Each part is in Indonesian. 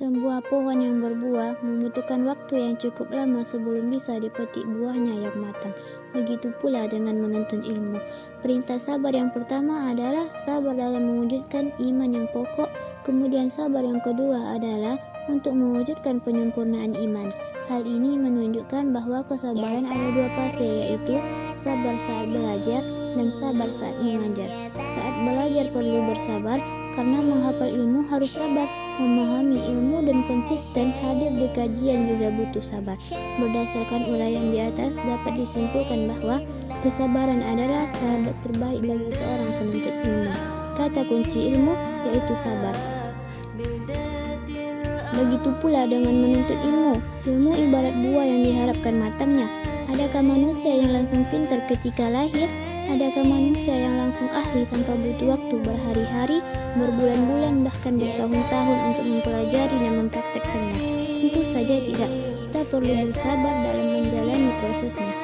Sebuah pohon yang berbuah membutuhkan waktu yang cukup lama sebelum bisa dipetik buahnya yang matang. Begitu pula dengan menuntut ilmu. Perintah sabar yang pertama adalah sabar dalam mewujudkan iman yang pokok. Kemudian sabar yang kedua adalah untuk mewujudkan penyempurnaan iman. Hal ini menunjukkan bahwa kesabaran ada dua fase, yaitu sabar saat belajar dan sabar saat mengajar. Saat belajar perlu bersabar karena menghafal ilmu harus sabar, memahami ilmu dan konsisten hadir di kajian juga butuh sabar. Berdasarkan uraian di atas dapat disimpulkan bahwa kesabaran adalah sahabat terbaik bagi seorang penuntut ilmu. Kata kunci ilmu yaitu sabar. Begitu pula dengan menuntut ilmu. Ilmu ibarat buah yang diharapkan matangnya. Adakah manusia yang langsung pintar ketika lahir? Adakah manusia yang langsung ahli tanpa butuh waktu berhari-hari, berbulan-bulan, bahkan bertahun-tahun untuk mempelajari dan mempraktekkannya? Tentu saja tidak. Kita perlu bersabar dalam menjalani prosesnya.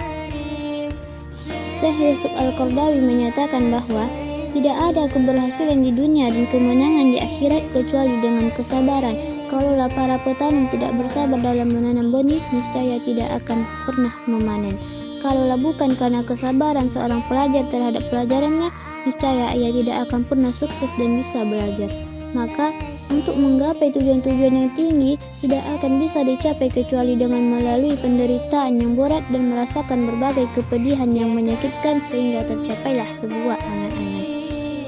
Syekh Yusuf Al-Qaradawi menyatakan bahwa tidak ada keberhasilan di dunia dan kemenangan di akhirat kecuali dengan kesabaran. Kalaulah para petani tidak bersabar dalam menanam benih, niscaya tidak akan pernah memanen. Kalaulah bukan karena kesabaran seorang pelajar terhadap pelajarannya, niscaya ia tidak akan pernah sukses dan bisa belajar. Maka, untuk menggapai tujuan-tujuan yang tinggi, tidak akan bisa dicapai kecuali dengan melalui penderitaan yang berat dan merasakan berbagai kepedihan yang menyakitkan sehingga tercapailah sebuah angan-angan.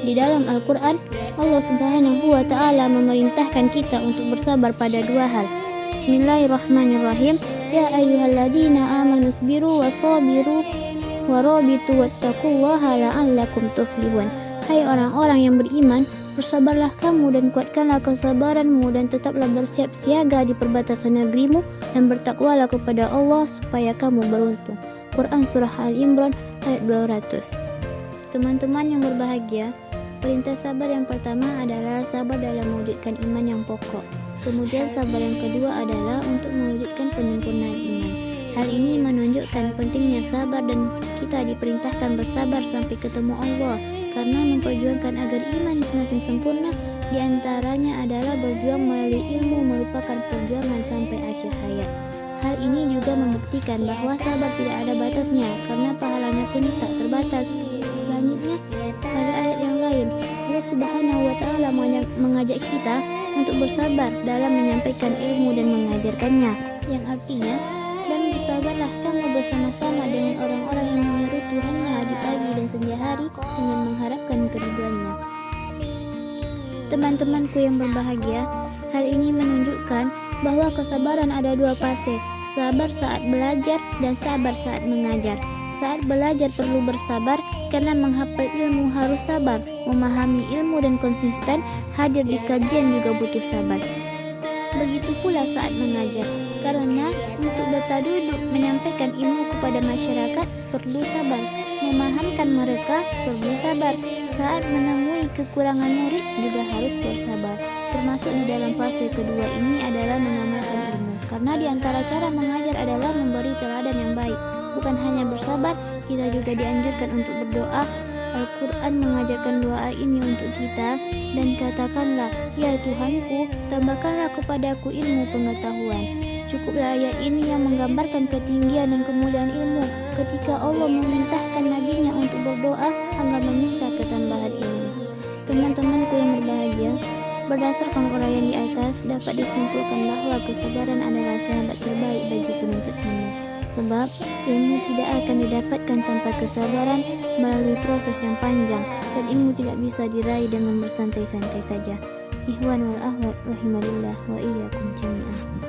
Di dalam Al-Quran, Allah Subhanahu wa Ta'ala memerintahkan kita untuk bersabar pada dua hal. Bismillahirrahmanirrahim. Ya ayyuhalladzina amanu sabiru wasabiru warabitu wattaqullaha la'allakum tuflihun. Hai orang-orang yang beriman, bersabarlah kamu dan kuatkanlah kesabaranmu dan tetaplah bersiap siaga di perbatasan negerimu dan bertakwalah kepada Allah supaya kamu beruntung. Quran Surah Al-Imran ayat 200. Teman-teman yang berbahagia, perintah sabar yang pertama adalah sabar dalam mewujudkan iman yang pokok. Kemudian sabar yang kedua adalah untuk mewujudkan penyempurnaan iman. Hal ini menunjukkan pentingnya sabar dan kita diperintahkan bersabar sampai ketemu Allah. Karena memperjuangkan agar iman semakin sempurna, diantaranya adalah berjuang melalui ilmu merupakan perjuangan sampai akhir hayat. Hal ini juga membuktikan bahwa sabar tidak ada batasnya karena pahalanya pun tak terbatas. Selanjutnya, pada ayat yang lain, Allah Subhanahu wa Ta'ala mengajak kita untuk bersabar dalam menyampaikan ilmu dan mengajarkannya, yang artinya, dan bersabarlah kamu bersama-sama dengan orang-orang yang menyeru Tuhannya di pagi dan senja hari dengan mengharapkan keridhaannya. Teman-temanku yang berbahagia, hal ini menunjukkan bahwa kesabaran ada dua fase, sabar saat belajar dan sabar saat mengajar. Saat belajar perlu bersabar karena menghafal ilmu harus sabar, memahami ilmu dan konsisten hadir di kajian juga butuh sabar. Begitu pula saat mengajar, karena untuk bertaduduk menyampaikan ilmu kepada masyarakat perlu sabar, memahamkan mereka perlu sabar. Saat menemui kekurangan murid juga harus bersabar. Termasuk di dalam fase kedua ini adalah mengamalkan ilmu, karena di antara cara mengajar adalah memberi teladan yang baik. Bukan hanya bersabar, kita juga dianjurkan untuk berdoa. Al-Quran mengajarkan doa ini untuk kita, dan katakanlah, ya Tuhanku, tambahkanlah kepadaku ilmu pengetahuan. Cukuplah ayat ini yang menggambarkan ketinggian dan kemuliaan ilmu ketika Allah memerintahkan nabinya untuk berdoa agar meminta ketambahan ilmu. Teman-temanku yang berbahagia, berdasarkan uraian di atas dapat disimpulkan bahwa kesabaran adalah sahabat terbaik bagi penuntut ilmu. Sebab ilmu tidak akan didapatkan tanpa kesabaran melalui proses yang panjang, dan ilmu tidak bisa diraih dengan bersantai-santai saja. Ikhwan wal akhwat rahimalillah wa iyyakum jami'an.